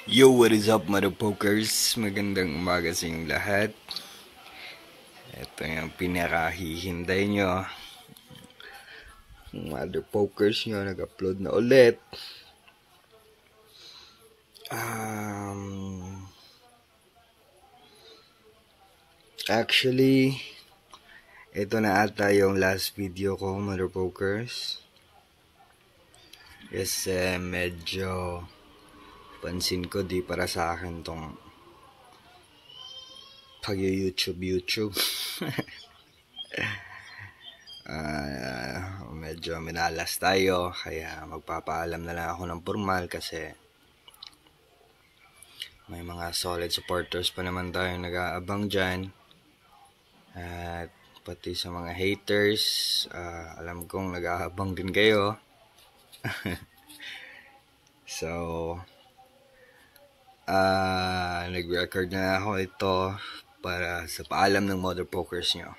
Yo, what is up mga pokers? Magandang umaga sa inyong lahat. Ito yung pinakahihintay nyo. Mother pokers nyo, nag-upload na ulit. Actually, ito na ata yung last video ko, mother pokers. Kasi medyo pansin ko di para sa akin tong pag-YouTube. Medyo minalas tayo, kaya magpapaalam na lang ako ng formal kasi may mga solid supporters pa naman tayo nag-aabang dyan. At pati sa mga haters, alam kong nag-aabang din kayo. So, nag-record na ako ito para sa paalam ng mother pokers nyo.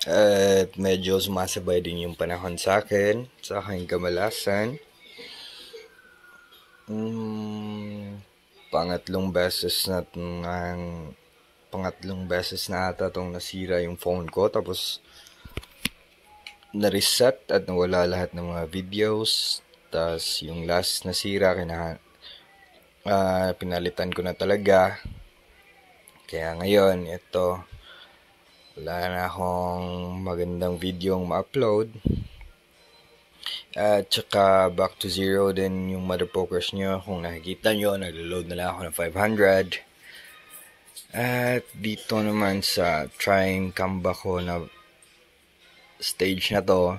At medyo sumasabay din yung panahon sa akin, sa aking kamalasan. Pangatlong beses na ata itong nasira yung phone ko. Tapos na-reset at nawala lahat ng mga videos. Tapos yung last nasira, pinalitan ko na talaga. Kaya ngayon, ito, wala na akong magandang video ang ma-upload. At saka back to zero din yung mother pokers nyo. Kung nakikita nyo, nag-load na lang ako ng 500. At dito naman sa trying comeback ko na stage na to,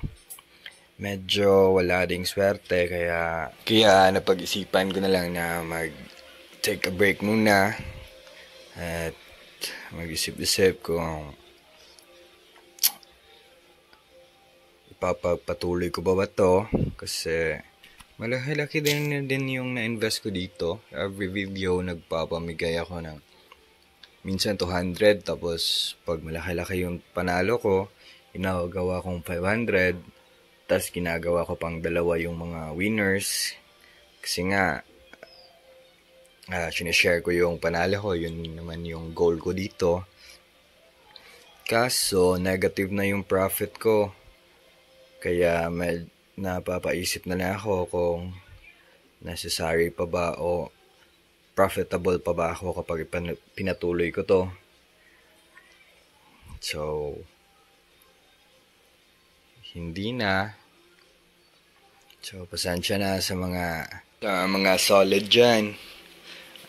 medyo wala ding swerte. Kaya napag-isipan ko na lang na take a break muna. At mag-isip-isip kung ipapagpatuloy ko ba to, kasi malaki-laki din yung na-invest ko dito. Every video nagpapamigay ako ng minsan 200, tapos pag malaki-laki yung panalo ko, ginagawa kong 500, tapos ginagawa ko pang dalawa yung mga winners, kasi nga sinishare ko yung panalo ko, yun naman yung goal ko dito. Kaso negative na yung profit ko, kaya napapaisip na ako kung necessary pa ba o profitable pa ba ako kapag pinatuloy ko to. So, hindi na. So, pasensya na sa mga solid dyan.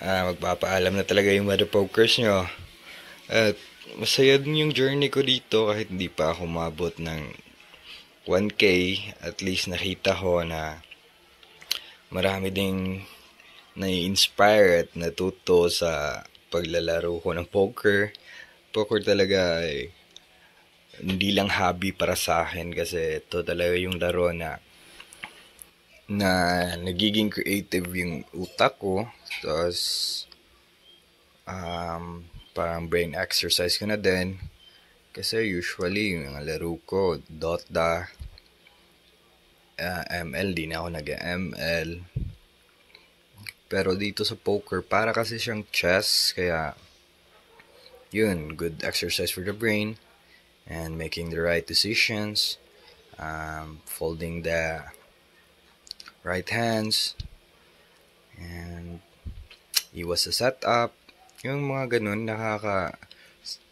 Magpapaalam na talaga yung mother pokers nyo. At masaya din yung journey ko dito kahit hindi pa ako mabot ng 1K. At least nakita ko na marami ding nai-inspire at natuto sa paglalaro ko ng poker. Poker talaga ay hindi lang hobby para sa akin, kasi ito talaga yung laro na nagiging creative yung utak ko. Tapos parang brain exercise ko na din, kasi usually yung mga laro ko Dota, ML, di na ako nag-ML. Pero dito sa poker, para kasi siyang chess, kaya yun, good exercise for the brain and making the right decisions, folding the right hands, and iwas sa setup. Yung mga ganun,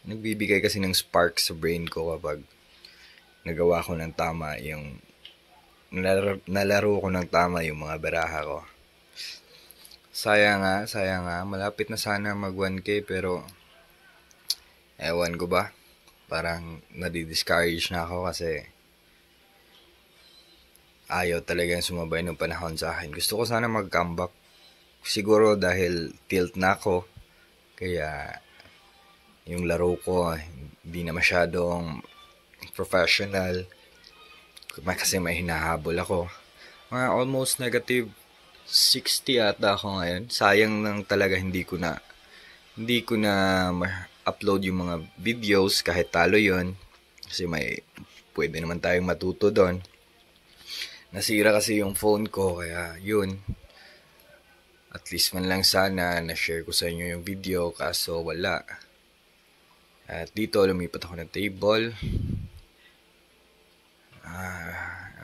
nagbibigay kasi ng spark sa brain ko kapag nagawa ko ng tama yung nalaro ko ng tama yung mga baraha ko. Sayang nga, malapit na sana mag 1K, pero ewan ko ba, parang nadi-discourage na ako kasi ayaw talagang sumabay ng panahon sa akin. Gusto ko sana mag-comeback, siguro dahil tilt na ako, kaya yung laro ko hindi na masyadong professional, kasi may hinahabol ako. Mga almost negative 60 ata ako ngayon. Sayang lang talaga hindi ko na upload yung mga videos kahit talo yon, kasi pwede naman tayong matuto doon. Nasira kasi yung phone ko, kaya yun. At least man lang sana na-share ko sa inyo yung video, kaso wala. At dito, lumipat ako ng table.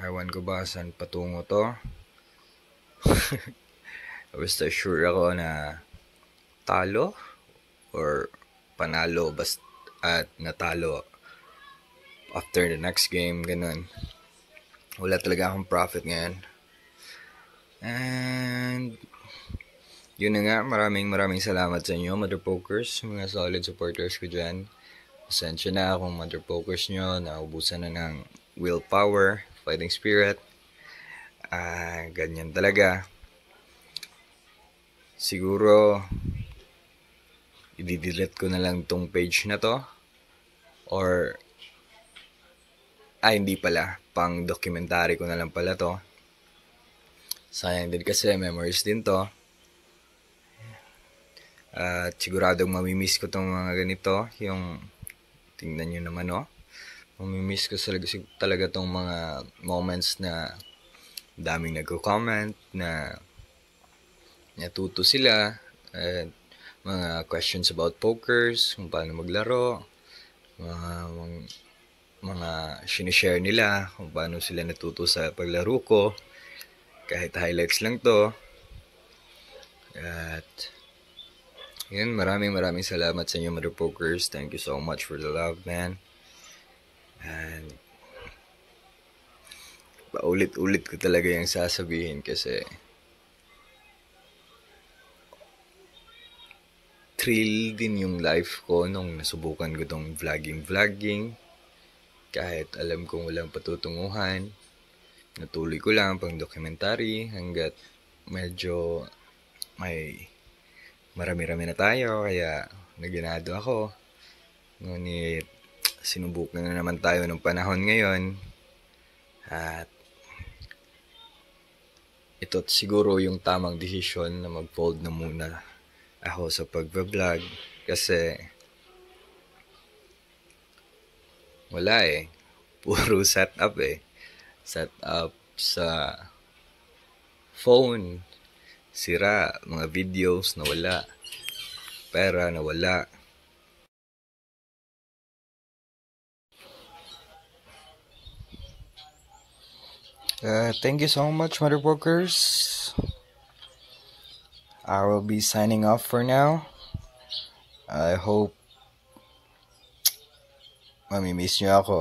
Ewan ko ba saan patungo to. Basta sure ako na talo or panalo at natalo after the next game, ganun. Wala talaga akong profit ngayon. And yun na nga, maraming salamat sa inyo, Mother Pokers, mga solid supporters ko dyan. Pasensya na kung Mother Pokers nyo, naubusan na ng willpower, fighting spirit. Ganyan talaga. Siguro, i-delete ko na lang tong page na to. Or, hindi pala. Pang documentary ko na lang pala to. Sayang din kasi, memories din to. At siguradong mamimiss ko tong mga ganito. Yung, tingnan nyo naman mamimiss ko talaga tong mga moments na daming nagko-comment, na natuto sila, at mga questions about pokers, kung paano maglaro, mga sinishare nila, kung paano sila natuto sa paglaro ko, kahit highlights lang to. At yun, maraming salamat sa inyo, Mother Pokers. Thank you so much for the love, man. And paulit-ulit ko talaga yung sasabihin kasi thrill din yung life ko nung nasubukan ko tong vlogging. Kahit alam kong walang patutunguhan, natuloy ko lang pang documentary hanggat medyo may marami-rami na tayo, kaya naginado ako. Ngunit sinubukan na naman tayo ng panahon ngayon. At ito siguro yung tamang desisyon na mag-fold na muna ako sa pag-vlog. Kasi wala puro setup setup sa phone, sira, mga videos nawala, pera nawala. Thank you so much, Mother Pokers. I will be signing off for now. I hope mamimiss nyo ako.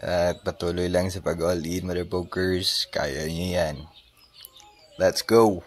At patuloy lang sa pag-all-in, Mother Pokers. Kaya nyo yan. Let's go!